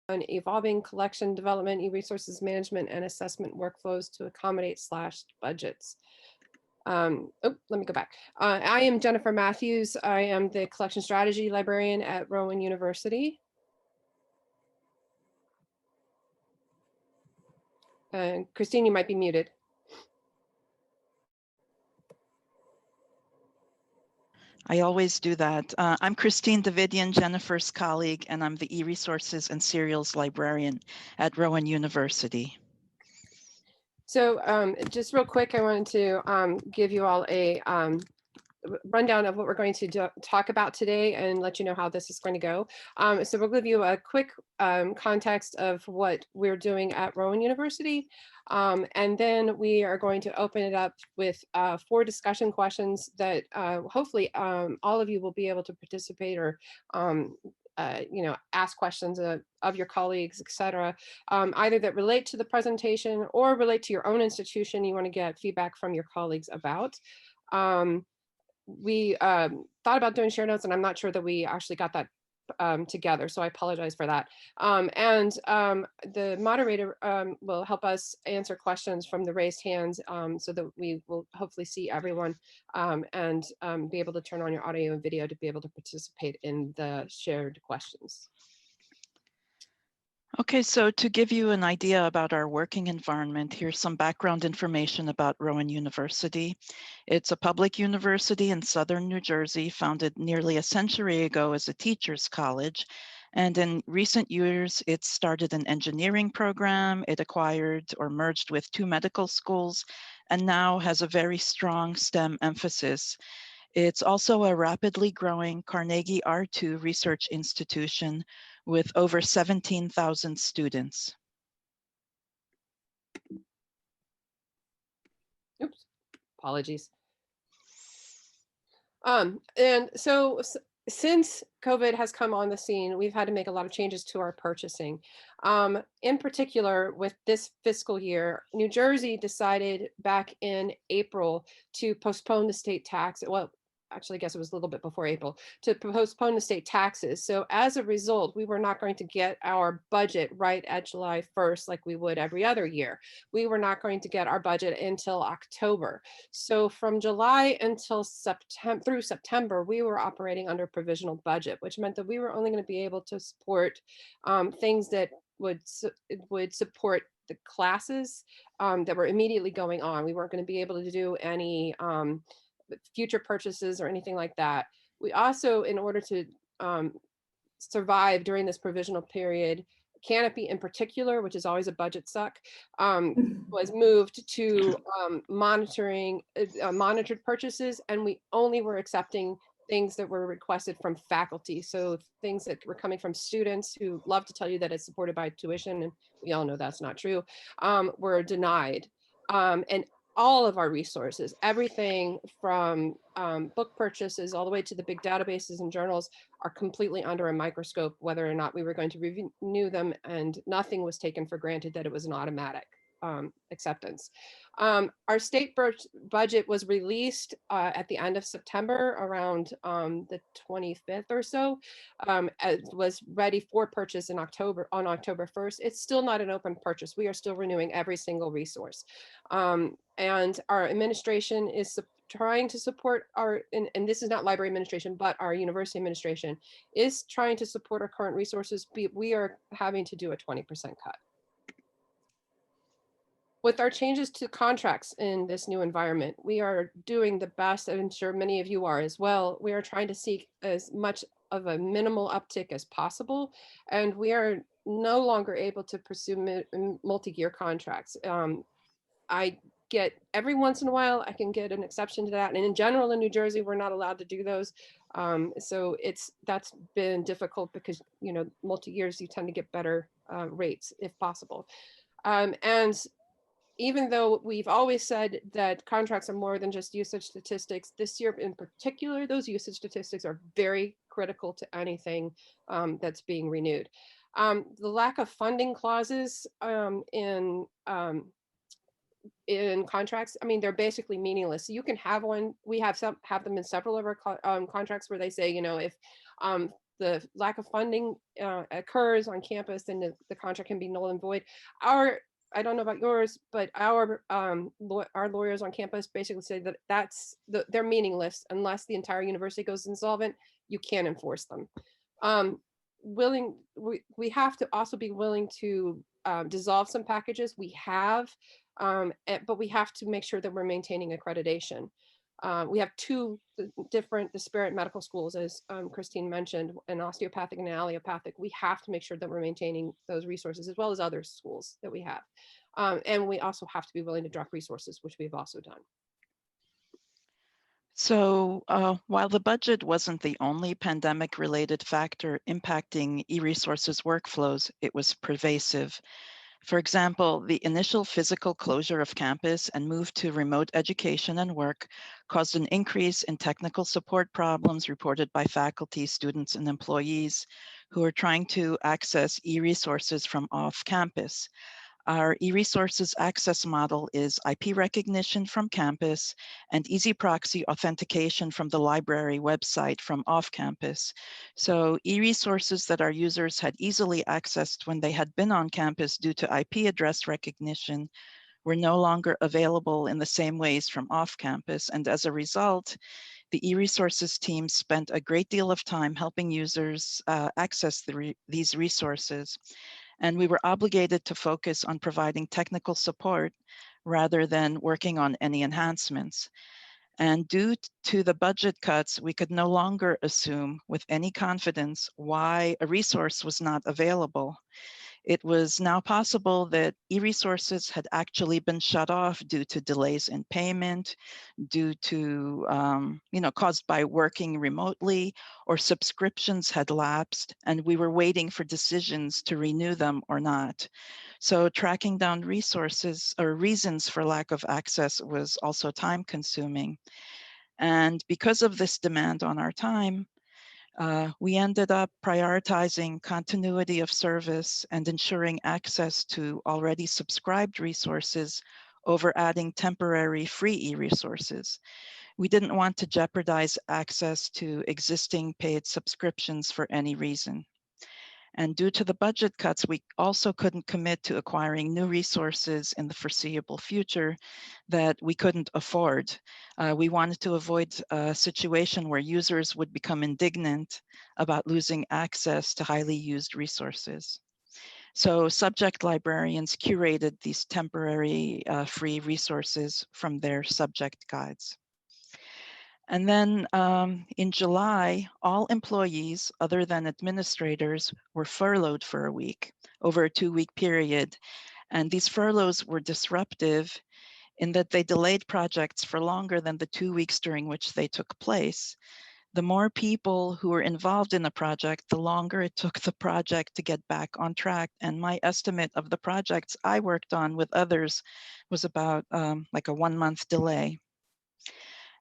on evolving collection development, e-resources management, and assessment workflows to accommodate slashed budgets. Oh, let me go back. I am Jennifer Matthews. I am the collection strategy librarian at Rowan University. Christine, you might be muted. I always do that. I'm Christine Davidian, Jennifer's colleague, and I'm the e-resources and serials librarian at Rowan University. So just real quick, I wanted to give you all a rundown of what we're going to talk about today and let you know how this is going to go. So we'll give you a quick context of what we're doing at Rowan University. And then we are going to open it up with 4 discussion questions that hopefully all of you will be able to participate or ask questions of your colleagues, etc., either that relate to the presentation or relate to your own institution you want to get feedback from your colleagues about. We thought about doing share notes, and I'm not sure that we actually got that together, so I apologize for that. The moderator will help us answer questions from the raised hands so that we will hopefully see everyone and be able to turn on your audio and video to be able to participate in the shared questions. Okay, so to give you an idea about our working environment, here's some background information about Rowan University. It's a public university in southern New Jersey, founded nearly a century ago as a teacher's college. And in recent years, it started an engineering program. It acquired or merged with 2 medical schools, and now has a very strong STEM emphasis. It's also a rapidly growing Carnegie R2 research institution with over 17,000 students. Oops, apologies. And so since COVID has come on the scene, we've had to make a lot of changes to our purchasing. In particular, with this fiscal year, New Jersey decided back in April to postpone the state tax. Well, actually, I guess it was a little bit before April, to postpone the state taxes. So as a result, we were not going to get our budget right at July 1st like we would every other year. We were not going to get our budget until October. So from July until September, through September, we were operating under provisional budget, which meant that we were only going to be able to support things that would support the classes that were immediately going on. We weren't going to be able to do any future purchases or anything like that. We also, in order to survive during this provisional period, Canopy in particular, which is always a budget suck, was moved to monitored purchases, and we only were accepting things that were requested from faculty. So things that were coming from students who love to tell you that it's supported by tuition, and we all know that's not true, were denied. And all of our resources, everything from book purchases all the way to the big databases and journals, are completely under a microscope, whether or not we were going to renew them, and nothing was taken for granted that it was an automatic acceptance. Our state budget was released at the end of September, around the 25th or so. It was ready for purchase in October, on October 1st. It's still not an open purchase. We are still renewing every single resource. And our administration is trying to support our, and this is not library administration, but our university administration is trying to support our current resources. We are having to do a 20% cut. With our changes to contracts in this new environment, we are doing the best, and I'm sure many of you are as well. We are trying to seek as much of a minimal uptick as possible, and we are no longer able to pursue multi-year contracts. I get every once in a while, I can get an exception to that. And in general, in New Jersey, we're not allowed to do those. So that's been difficult because, you know, multi-years, you tend to get better rates if possible. And even though we've always said that contracts are more than just usage statistics, this year in particular, those usage statistics are very critical to anything that's being renewed. The lack of funding clauses in contracts, I mean, they're basically meaningless. So you can have one. We have them in several of our contracts where they say, you know, if the lack of funding occurs on campus, then the contract can be null and void. Our I don't know about yours, but our lawyers on campus basically say that they're meaningless unless the entire university goes insolvent. You can't enforce them. Um, we have to also be willing to dissolve some packages we have, but we have to make sure that we're maintaining accreditation. We have two different disparate medical schools, as Christine mentioned, an osteopathic and an allopathic. We have to make sure that we're maintaining those resources as well as other schools that we have. And we also have to be willing to drop resources, which we've also done. So while the budget wasn't the only pandemic-related factor impacting eResources workflows, it was pervasive. For example, the initial physical closure of campus and move to remote education and work caused an increase in technical support problems reported by faculty, students, and employees who are trying to access e-resources from off campus. Our eResources access model is IP recognition from campus and easy proxy authentication from the library website from off campus. So eResources that our users had easily accessed when they had been on campus due to IP address recognition were no longer available in the same ways from off campus. And as a result, the eResources team spent a great deal of time helping users access these resources. And we were obligated to focus on providing technical support rather than working on any enhancements. And due to the budget cuts, we could no longer assume with any confidence why a resource was not available. It was now possible that eResources had actually been shut off due to delays in payment, due to, caused by working remotely, or subscriptions had lapsed and we were waiting for decisions to renew them or not. So tracking down resources or reasons for lack of access was also time consuming. And because of this demand on our time, we ended up prioritizing continuity of service and ensuring access to already subscribed resources over adding temporary free e-resources. We didn't want to jeopardize access to existing paid subscriptions for any reason. And due to the budget cuts, we also couldn't commit to acquiring new resources in the foreseeable future that we couldn't afford. We wanted to avoid a situation where users would become indignant about losing access to highly used resources. So subject librarians curated these temporary free resources from their subject guides. And then in July, all employees other than administrators were furloughed for a week over a 2-week period. And these furloughs were disruptive in that they delayed projects for longer than the 2 weeks during which they took place. The more people who were involved in the project, the longer it took the project to get back on track. And my estimate of the projects I worked on with others was about like a 1-month delay.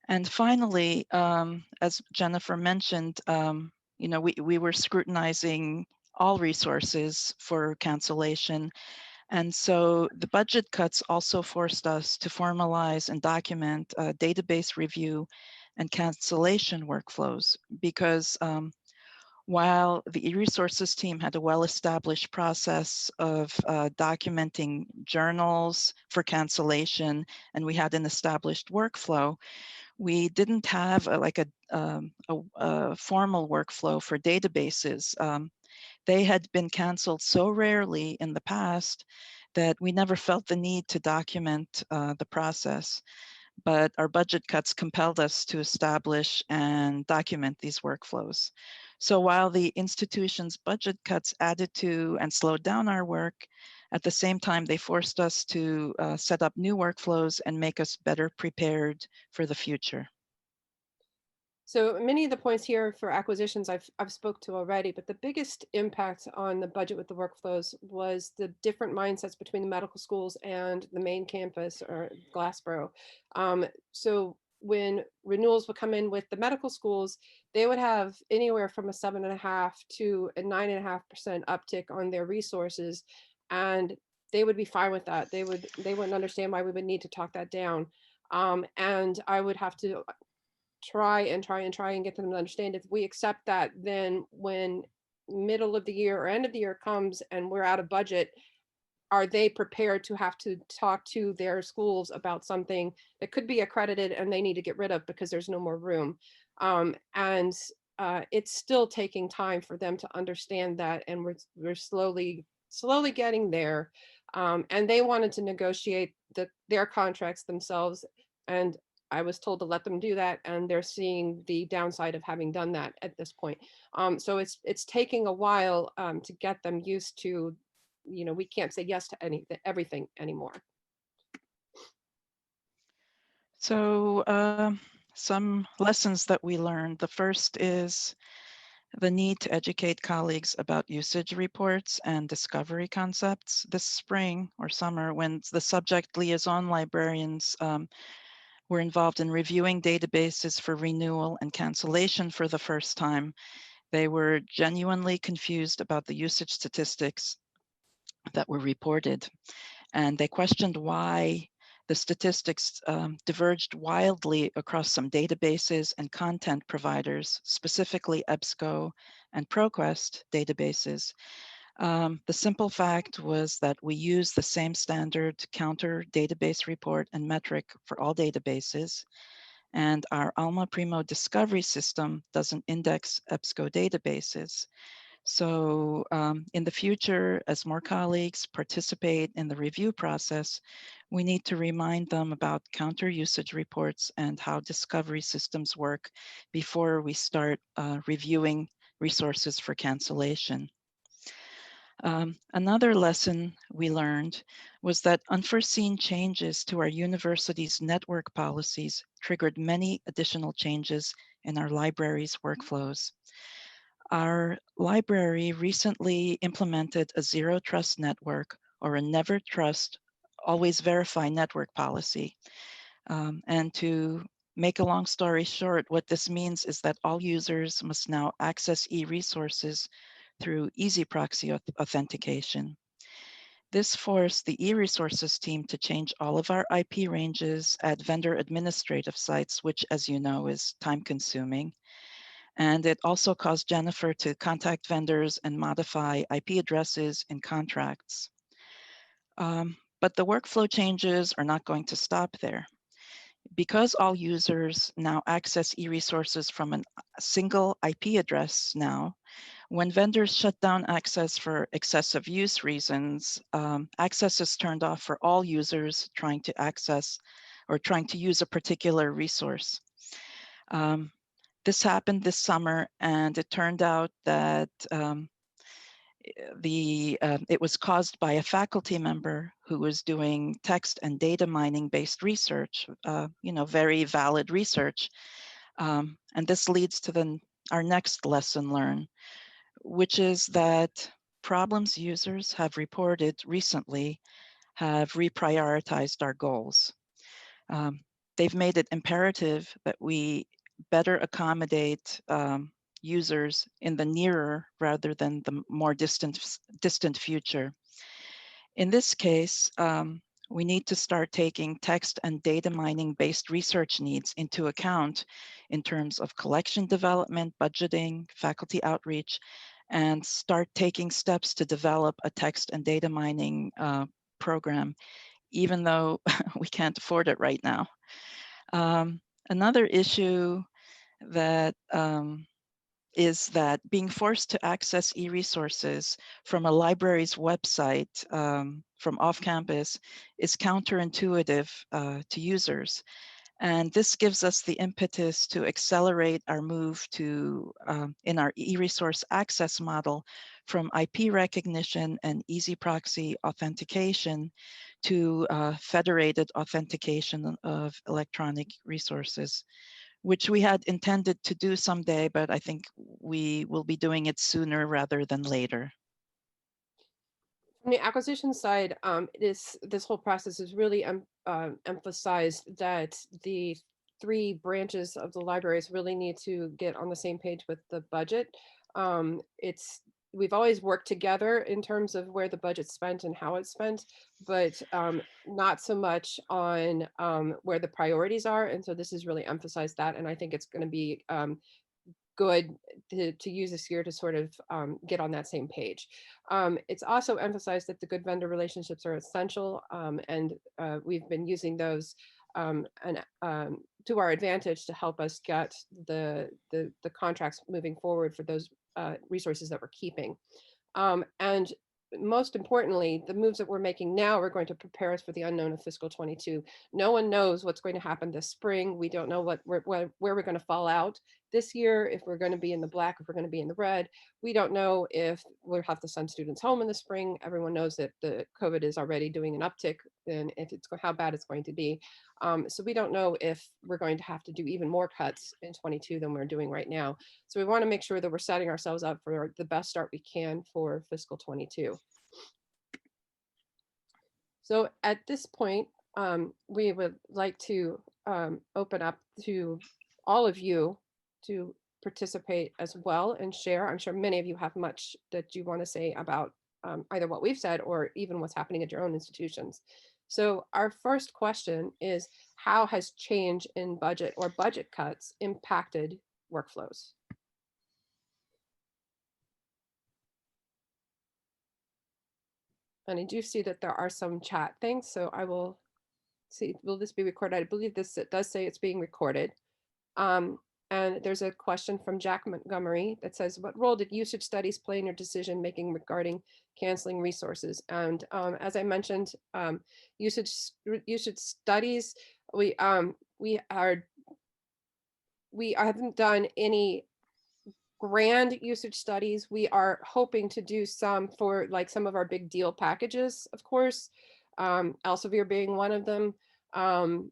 And finally, as Jennifer mentioned, we were scrutinizing all resources for cancellation. And so the budget cuts also forced us to formalize and document database review and cancellation workflows because while the eResources team had a well-established process of documenting journals for cancellation, and we had an established workflow, we didn't have a formal workflow for databases. They had been canceled so rarely in the past that we never felt the need to document the process. But our budget cuts compelled us to establish and document these workflows. So while the institution's budget cuts added to and slowed down our work, at the same time, they forced us to set up new workflows and make us better prepared for the future. So many of the points here for acquisitions I've spoke to already, but the biggest impact on the budget with the workflows was the different mindsets between the medical schools and the main campus or Glassboro. So when renewals would come in with the medical schools, they would have anywhere from a 7.5 to a 9.5% uptick on their resources, and they would be fine with that. They wouldn't understand why we would need to talk that down. And I would have to try and get them to understand, if we accept that, then when middle of the year or end of the year comes and we're out of budget, are they prepared to have to talk to their schools about something that could be accredited and they need to get rid of because there's no more room? And it's still taking time for them to understand that, and we're slowly getting there. And they wanted to negotiate their contracts themselves, and I was told to let them do that, and they're seeing the downside of having done that at this point. So it's taking a while to get them used to, we can't say yes to everything anymore. So some lessons that we learned. The first is the need to educate colleagues about usage reports and discovery concepts. This spring or summer, when the subject liaison librarians were involved in reviewing databases for renewal and cancellation for the first time, they were genuinely confused about the usage statistics that were reported. And they questioned why the statistics diverged wildly across some databases and content providers, specifically EBSCO and ProQuest databases. The simple fact was that we use the same standard counter database report and metric for all databases, and our Alma Primo discovery system doesn't index EBSCO databases. So in the future, as more colleagues participate in the review process, we need to remind them about counter usage reports and how discovery systems work before we start reviewing resources for cancellation. Another lesson we learned was that unforeseen changes to our university's network policies triggered many additional changes in our library's workflows. Our library recently implemented a zero trust network, or a never trust, always verify network policy. And to make a long story short, what this means is that all users must now access e-resources through easy proxy authentication. This forced the e-resources team to change all of our IP ranges at vendor administrative sites, which, as you know, is time consuming. And it also caused Jennifer to contact vendors and modify IP addresses in contracts. But the workflow changes are not going to stop there. Because all users now access e-resources from a single IP address now, when vendors shut down access for excessive use reasons, access is turned off for all users trying to access or trying to use a particular resource. This happened this summer, and it turned out that it was caused by a faculty member who was doing text and data mining based research, very valid research. And this leads to our next lesson learned, which is that problems users have reported recently have reprioritized our goals. They've made it imperative that we better accommodate users in the nearer rather than the more distant future. In this case, we need to start taking text and data mining based research needs into account in terms of collection development, budgeting, faculty outreach, and start taking steps to develop a text and data mining program, even though we can't afford it right now. Another issue that is that being forced to access e-resources from a library's website from off-campus is counterintuitive to users. And this gives us the impetus to accelerate our move to, in our e-resource access model, from IP recognition and easy proxy authentication to federated authentication of electronic resources, which we had intended to do someday, but I think we will be doing it sooner rather than later. From the acquisition side, this whole process is really emphasized that the three branches of the libraries really need to get on the same page with the budget. It's we've always worked together in terms of where the budget's spent and how it's spent, but not so much on where the priorities are. And so this has really emphasized that. And I think it's going to be good to use this year to sort of get on that same page. It's also emphasized that the good vendor relationships are essential, and we've been using those to our advantage to help us get the contracts moving forward for those resources that we're keeping. And most importantly, the moves that we're making now are going to prepare us for the unknown of fiscal 22. No one knows what's going to happen this spring. We don't know where we're going to fall out this year, if we're going to be in the black, if we're going to be in the red. We don't know if we'll have to send students home in the spring. Everyone knows that the COVID is already doing an uptick, and if it's how bad it's going to be. So we don't know if we're going to have to do even more cuts in 22 than we're doing right now. So we want to make sure that we're setting ourselves up for the best start we can for fiscal 22. So at this point, we would like to open up to all of you to participate as well and share. I'm sure many of you have much that you want to say about either what we've said or even what's happening at your own institutions. So our first question is, how has change in budget or budget cuts impacted workflows? And I do see that there are some chat things, so I will see, will this be recorded? I believe this, it does say it's being recorded. And there's a question from Jack Montgomery that says, what role did usage studies play in your decision making regarding canceling resources? And as I mentioned, usage studies, we haven't done any grand usage studies. We are hoping to do some for like some of our big deal packages, of course, Elsevier being one of them. And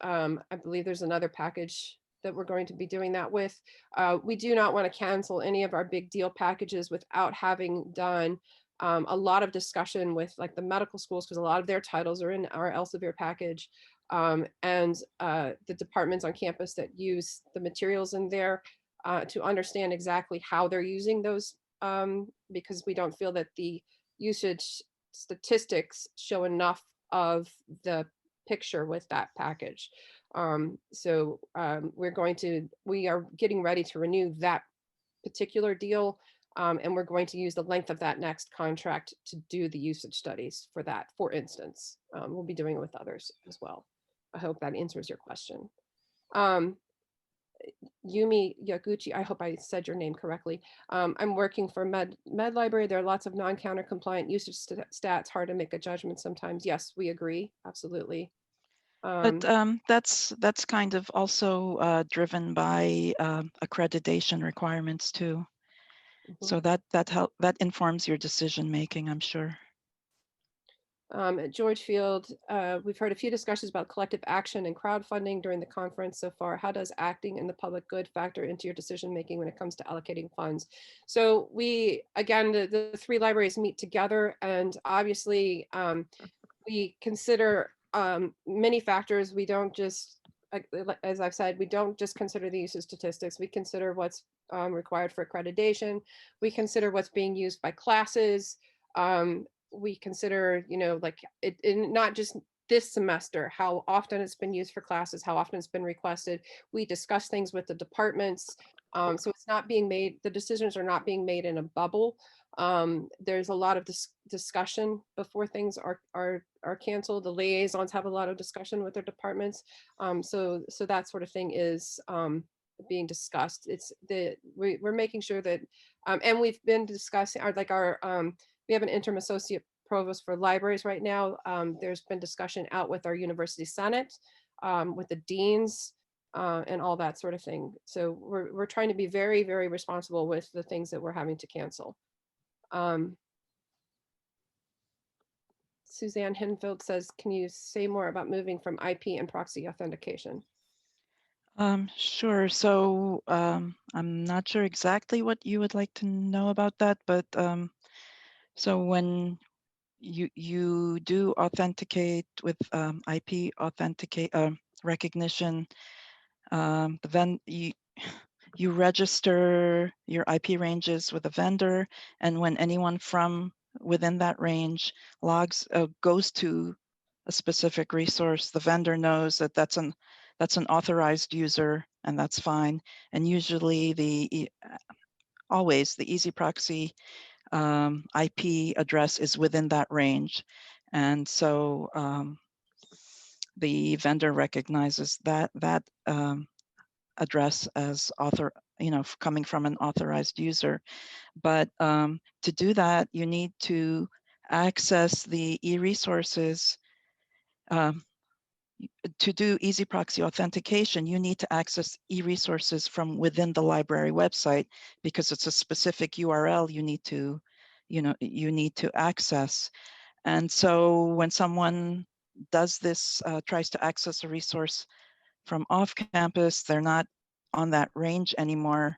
I believe there's another package that we're going to be doing that with. We do not want to cancel any of our big deal packages without having done a lot of discussion with like the medical schools, because a lot of their titles are in our Elsevier package, and the departments on campus that use the materials in there, to understand exactly how they're using those, because we don't feel that the usage statistics show enough of the picture with that package. So we are getting ready to renew that particular deal, and we're going to use the length of that next contract to do the usage studies for that, for instance. We'll be doing it with others as well. I hope that answers your question. Yumi Yaguchi, I hope I said your name correctly. I'm working for Med Library. There are lots of non-counter compliant usage stats, hard to make a judgment sometimes. Yes, we agree, absolutely. But that's kind of also driven by accreditation requirements too. So that informs your decision making, I'm sure. At George Field, we've heard a few discussions about collective action and crowdfunding during the conference so far. How does acting in the public good factor into your decision making when it comes to allocating funds? So we, again, the three libraries meet together, and obviously we consider many factors. We don't just, as I've said, we don't just consider the use of statistics. We consider what's required for accreditation. We consider what's being used by classes. We consider, like not just this semester, how often it's been used for classes, how often it's been requested. We discuss things with the departments. So it's not being made, the decisions are not being made in a bubble. There's a lot of discussion before things are canceled. The liaisons have a lot of discussion with their departments. So that sort of thing is being discussed. We're making sure that, and we've been discussing we have an interim associate provost for libraries right now. There's been discussion out with our university senate, with the deans, and all that sort of thing. So we're trying to be very, very responsible with the things that we're having to cancel. Suzanne Henfield says, can you say more about moving from IP and proxy authentication? Sure. So I'm not sure exactly what you would like to know about that, but so when you do authenticate with IP recognition, you register your IP ranges with a vendor, and when anyone from within that range goes to a specific resource, the vendor knows that that's an authorized user, and that's fine. And usually always the easy proxy IP address is within that range, and so the vendor recognizes that address as coming from an authorized user. But to do that, you need to access the e-resources. To do easy proxy authentication, you need to access e-resources from within the library website, because it's a specific URL you need to, access. And so when someone does this, tries to access a resource from off campus, they're not on that range anymore.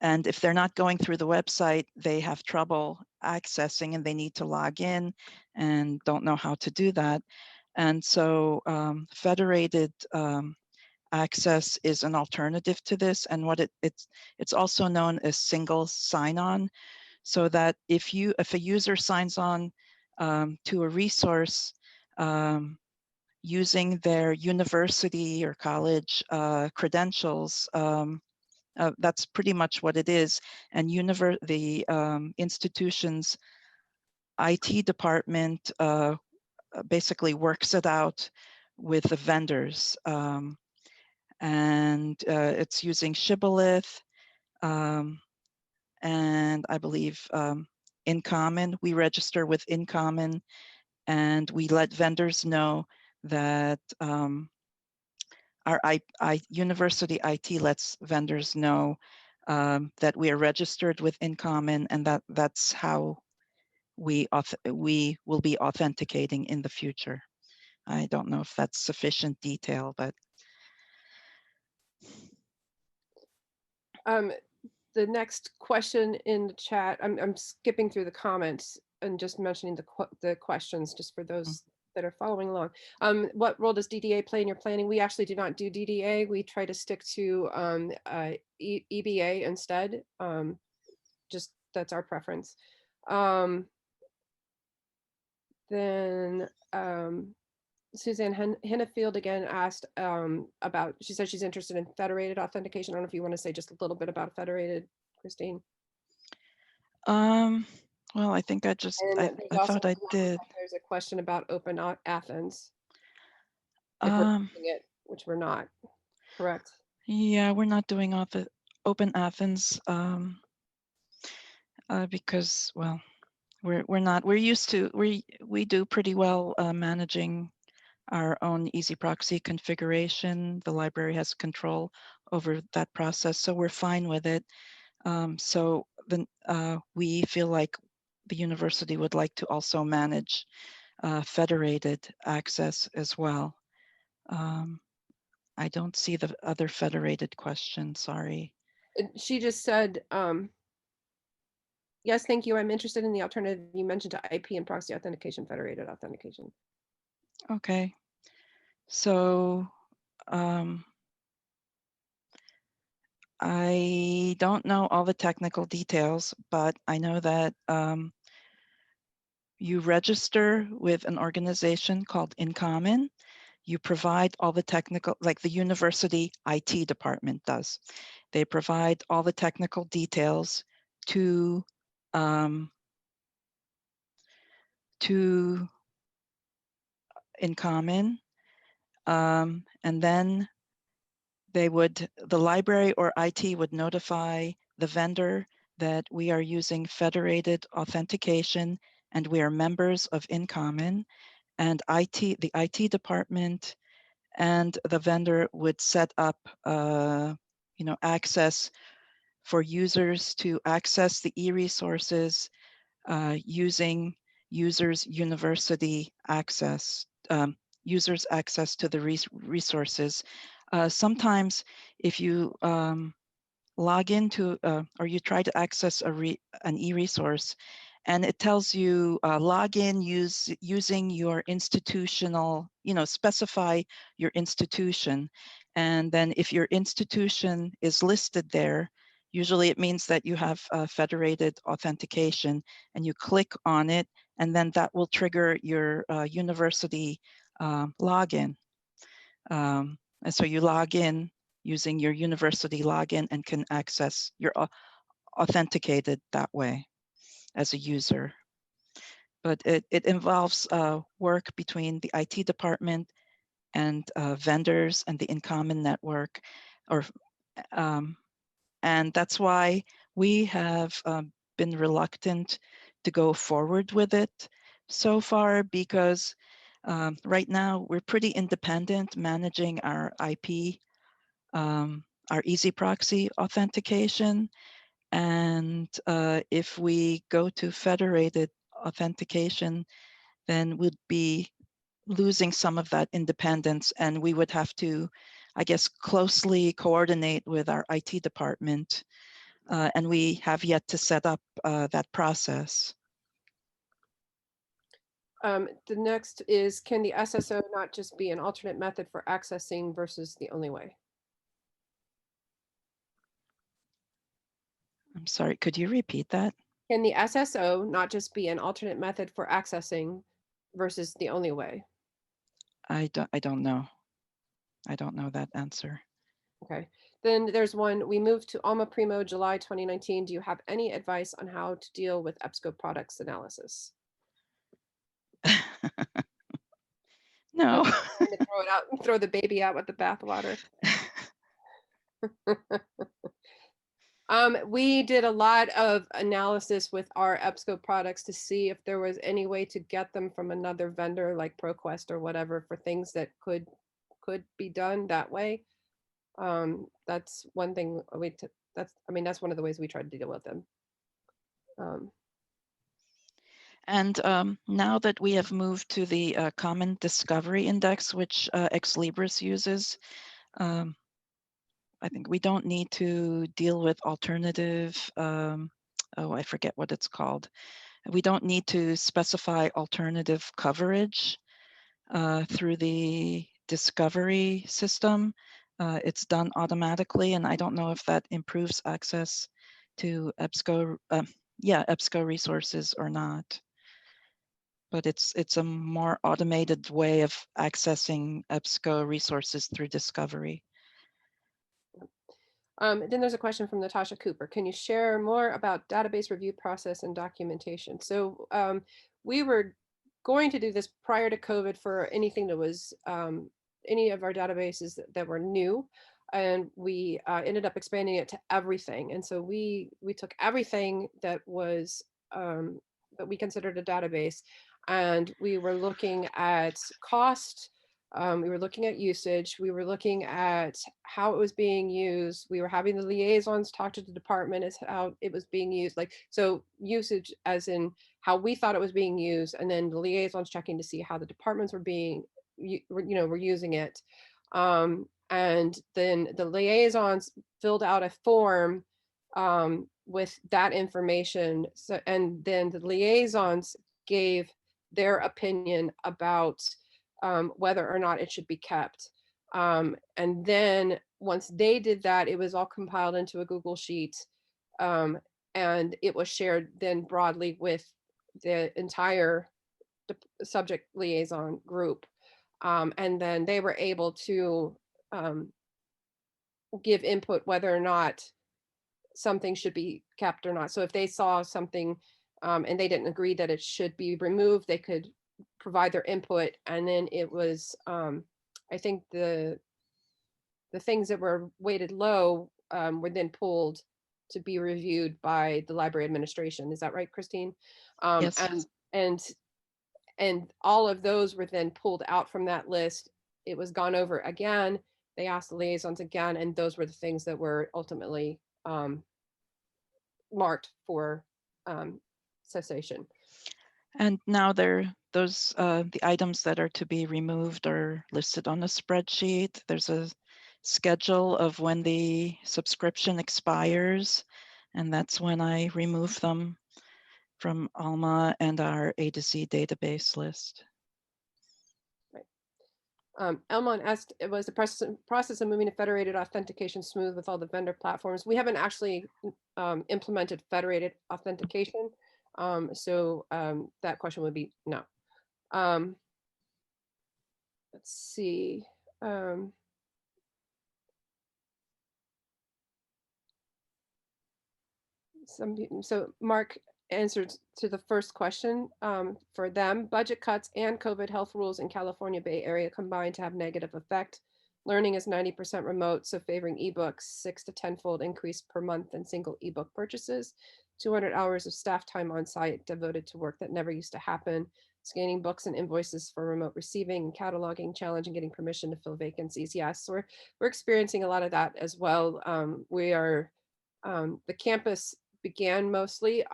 And if they're not going through the website, they have trouble accessing and they need to log in and don't know how to do that. And so federated access is an alternative to this. And what it's also known as single sign-on, so that if a user signs on to a resource using their university or college credentials, that's pretty much what it is. And the institution's IT department basically works it out with the vendors. And it's using Shibboleth, and I believe In Common. We register with In Common, and we let vendors know that our university IT lets vendors know that we are registered with In Common, and that's how we will be authenticating in the future. I don't know if that's sufficient detail, but The next question in the chat, I'm skipping through the comments and just mentioning the questions just for those that are following along. What role does DDA play in your planning? We actually do not do DDA. We try to stick to EBA instead. Just that's our preference. Then Suzanne Hennefield again asked about, she said she's interested in federated authentication. I don't know if you want to say just a little bit about federated, Christine. Well, I think I thought I did. There's a question about Open Athens. If we're doing it, which we're not, correct? Yeah, we're not doing Open Athens because, well, we're used to, we do pretty well managing our own easy proxy configuration. The library has control over that process, so we're fine with it. So then we feel like the university would like to also manage federated access as well. I don't see the other federated question, sorry. She just said, yes, thank you. I'm interested in the alternative you mentioned to IP and proxy authentication, federated authentication. Okay, so I don't know all the technical details, but I know that you register with an organization called In Common. You provide all the technical, like the university IT department does. They provide all the technical details to In Common, and then the library or IT would notify the vendor that we are using federated authentication and we are members of In Common, and the IT department and the vendor would set up access for users to access the e-resources using users university access, users access to the resources. Sometimes if you log into or you try to access an e-resource and it tells you log in using your institutional, specify your institution. And then if your institution is listed there, Usually it means that you have federated authentication, and you click on it, and then that will trigger your university login. And so you log in using your university login and can access, you're authenticated that way as a user. But it involves work between the IT department and vendors and the InCommon network, or and that's why we have been reluctant to go forward with it so far, because right now we're pretty independent managing our IP, our easy proxy authentication. And if we go to federated authentication, then we'd be losing some of that independence, and we would have to, I guess, closely coordinate with our IT department. And we have yet to set up that process. The next is, can the SSO not just be an alternate method for accessing versus the only way? I'm sorry, could you repeat that? Can the SSO not just be an alternate method for accessing versus the only way? I don't know. I don't know that answer. Okay. Then there's one, we moved to Alma Primo July 2019. Do you have any advice on how to deal with EBSCO products analysis? No. Trying to throw it out, throw the baby out with the bathwater. We did a lot of analysis with our EBSCO products to see if there was any way to get them from another vendor like ProQuest or whatever, for things that could be done that way. That's one thing that's one of the ways we tried to deal with them. And now that we have moved to the Common Discovery Index, which Ex Libris uses, I think we don't need to deal with alternative, oh, I forget what it's called. We don't need to specify alternative coverage through the discovery system. It's done automatically, and I don't know if that improves access to EBSCO, EBSCO resources or not. But it's a more automated way of accessing EBSCO resources through discovery. Then there's a question from Natasha Cooper. Can you share more about database review process and documentation? So we were going to do this prior to COVID for anything that was any of our databases that were new. And we ended up expanding it to everything. And so we took everything that was that we considered a database, and we were looking at cost. We were looking at usage. We were looking at how it was being used. We were having the liaisons talk to the department as how it was being used. Like, so usage as in how we thought it was being used, and then the liaisons checking to see how the departments were being, were using it. And then the liaisons filled out a form with that information. So, and then the liaisons gave their opinion about whether or not it should be kept. And then once they did that, it was all compiled into a Google Sheet, and it was shared then broadly with the entire subject liaison group. And then they were able to give input whether or not something should be kept or not. So if they saw something and they didn't agree that it should be removed, they could provide their input. And then it was, I think the things that were weighted low were then pulled to be reviewed by the library administration. Is that right, Christine? Yes. And all of those were then pulled out from that list. It was gone over again. They asked the liaisons again, and those were the things that were ultimately marked for cessation. And now those the items that are to be removed are listed on a spreadsheet. There's a schedule of when the subscription expires, and that's when I remove them from Alma and our A to Z database list. Right. Elmon asked, was the process of moving to federated authentication smooth with all the vendor platforms? We haven't actually implemented federated authentication. That question would be no. Let's see. So Mark answered to the first question for them. Budget cuts and COVID health rules in California Bay Area combined to have negative effect. Learning is 90% remote, so favoring ebooks, 6 to 10-fold increase per month in single ebook purchases, 200 hours of staff time on site devoted to work that never used to happen, scanning books and invoices for remote receiving and cataloging, challenging getting permission to fill vacancies. Yes, we're experiencing a lot of that as well. We are the campus began mostly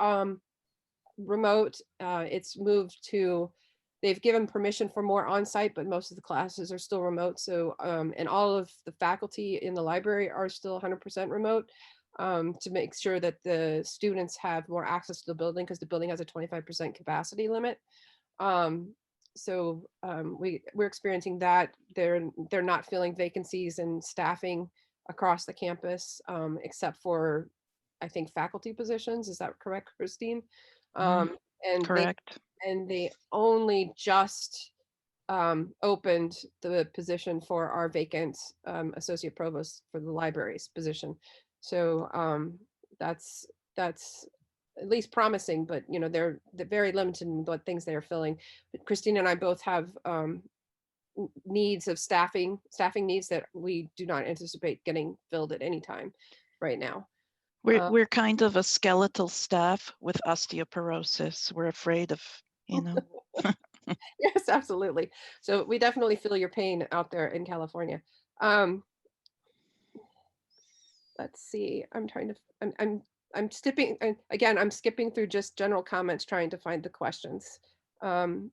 remote. It's moved to, they've given permission for more on-site, but most of the classes are still remote. So, and all of the faculty in the library are still 100% remote to make sure that the students have more access to the building because the building has a 25% capacity limit. We're experiencing that. They're not filling vacancies and staffing across the campus, except for, I think, faculty positions. Is that correct, Christine? And Correct. they only just opened the position for our vacant associate provost for the library's position. So that's at least promising, but you know, they're very limited in what things they are filling. But Christine and I both have needs of staffing needs that we do not anticipate getting filled at any time right now. We're kind of a skeletal staff with osteoporosis. We're afraid of, you know. Yes, absolutely. So we definitely feel your pain out there in California. Let's see. I'm trying to. I'm skipping again. I'm skipping through just general comments, trying to find the questions, and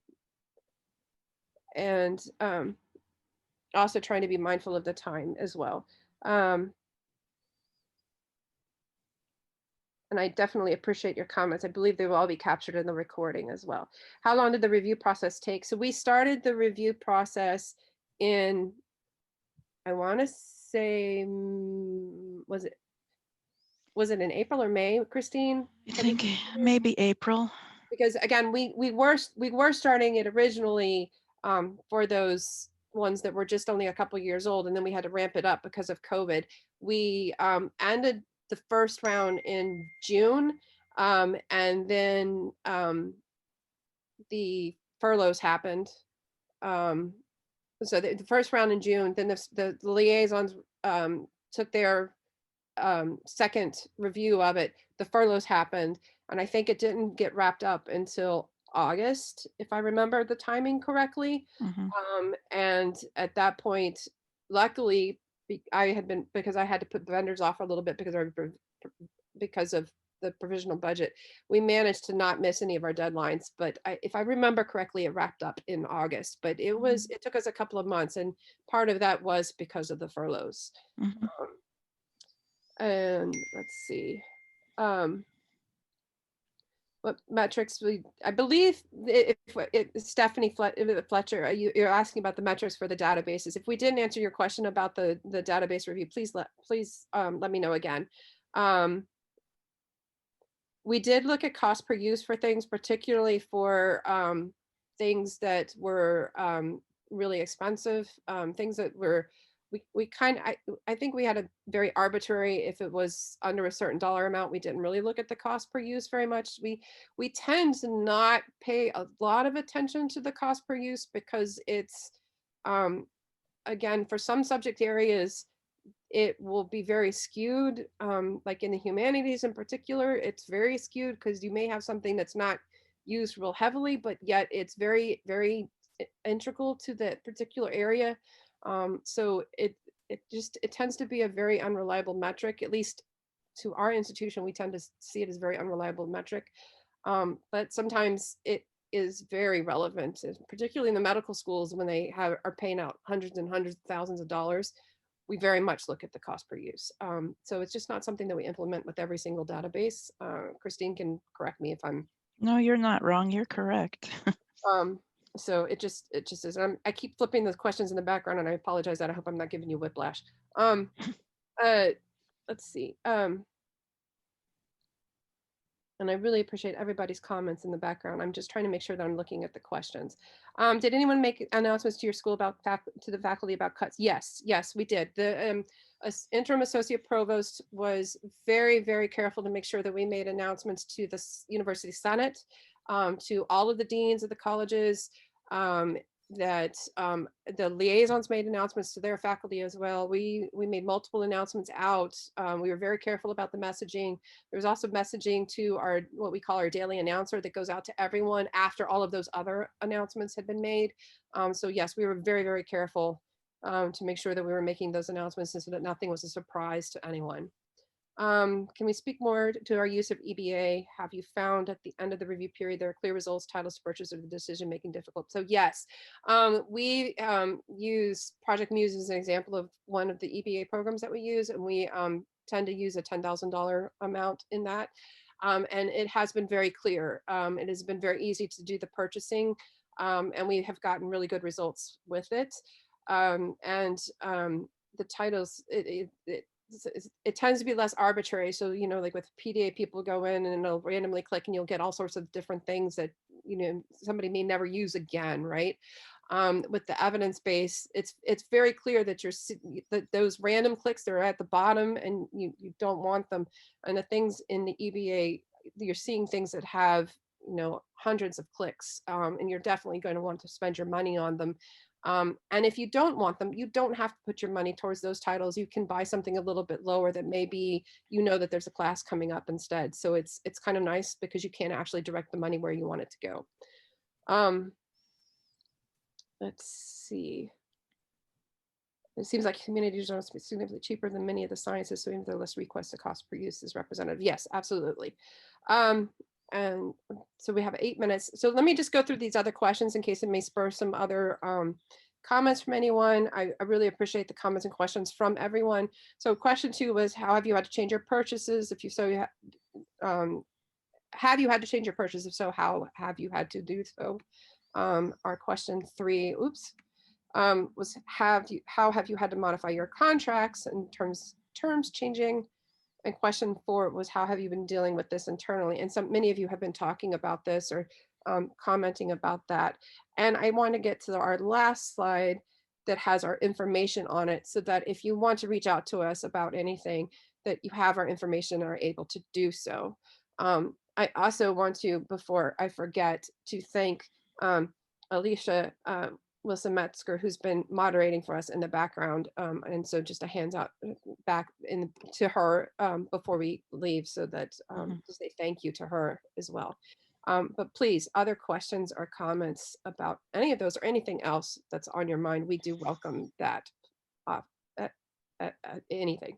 also trying to be mindful of the time as well. And I definitely appreciate your comments. I believe they will all be captured in the recording as well. How long did the review process take? So we started the review process in, I want to say, was it in April or May, Christine? I think maybe April. Because again, we were starting it originally for those ones that were just only a couple years old, and then we had to ramp it up because of COVID. We ended the first round in June, and then the furloughs happened. So the first round in June, then the liaisons took their second review of it. The furloughs happened, and I think it didn't get wrapped up until August, if I remember the timing correctly. And at that point, luckily, because I had to put the vendors off a little bit because of the provisional budget, we managed to not miss any of our deadlines. But if I remember correctly, it wrapped up in August. But it took us a couple of months, and part of that was because of the furloughs. And let's see. What metrics I believe Stephanie Fletcher, you're asking about the metrics for the databases. If we didn't answer your question about the database review, please let me know again. We did look at cost per use for things, particularly for things that were really expensive, things that were, I think we had a very arbitrary, if it was under a certain dollar amount, we didn't really look at the cost per use very much. We tend to not pay a lot of attention to the cost per use because it's, again, for some subject areas, it will be very skewed. Like in the humanities in particular, it's very skewed because you may have something that's not used real heavily, but yet it's very, very integral to that particular area. So it tends to be a very unreliable metric, at least to our institution. We tend to see it as very unreliable metric, but sometimes it is very relevant, particularly in the medical schools when they are paying out hundreds and hundreds of thousands of dollars. We very much look at the cost per use. So it's just not something that we implement with every single database. Christine can correct me if I'm. No, you're not wrong. You're correct. So it just is. I keep flipping the questions in the background, and I apologize that I hope I'm not giving you whiplash. Um, uh, let's see. And I really appreciate everybody's comments in the background. I'm just trying to make sure that I'm looking at the questions. Did anyone make announcements to your school about to the faculty about cuts? Yes, yes, we did. The interim associate provost was very, very careful to make sure that we made announcements to the university senate, to all of the deans of the colleges, um, that the liaisons made announcements to their faculty as well. We made multiple announcements out. We were very careful about the messaging. There's also messaging to our what we call our daily announcer that goes out to everyone after all of those other announcements had been made. So yes, we were very, very careful to make sure that we were making those announcements so that nothing was a surprise to anyone. Can we speak more to our use of EBA? Have you found at the end of the review period there are clear results, titles to purchase, or the decision making difficult? So yes, we use Project Muse as an example of one of the EBA programs that we use, and we tend to use a $10,000 amount in that. And it has been very clear. It has been very easy to do the purchasing, and we have gotten really good results with it. And the titles, it tends to be less arbitrary. So, like with PDA, people go in and they'll randomly click and you'll get all sorts of different things that, somebody may never use again, right? With the evidence base, it's very clear that that those random clicks that are at the bottom and you don't want them. And the things in the EBA, you're seeing things that have, hundreds of clicks, and you're definitely going to want to spend your money on them. And if you don't want them, you don't have to put your money towards those titles. You can buy something a little bit lower that maybe that there's a class coming up instead. So it's kind of nice because you can actually direct the money where you want it to go. Let's see. It seems like humanities are significantly cheaper than many of the sciences, so even though less requested cost per use is representative. Yes, absolutely. And so we have 8 minutes. So let me just go through these other questions in case it may spur some other comments from anyone. I really appreciate the comments and questions from everyone. So question 2 was, how have you had to change your purchases? If you so, have you had to change your purchases? If so, how have you had to do so? Our question 3, was how have you had to modify your contracts in terms changing? And question 4 was, how have you been dealing with this internally? And many of you have been talking about this or commenting about that. And I want to get to our last slide that has our information on it, so that if you want to reach out to us about anything, that you have our information and are able to do so. I also want to, before I forget, to thank Alicia Wilson Metzger, who's been moderating for us in the background. And so just a hands out back to her before we leave, so that to say thank you to her as well. But please, other questions or comments about any of those or anything else that's on your mind, we do welcome that. Anything.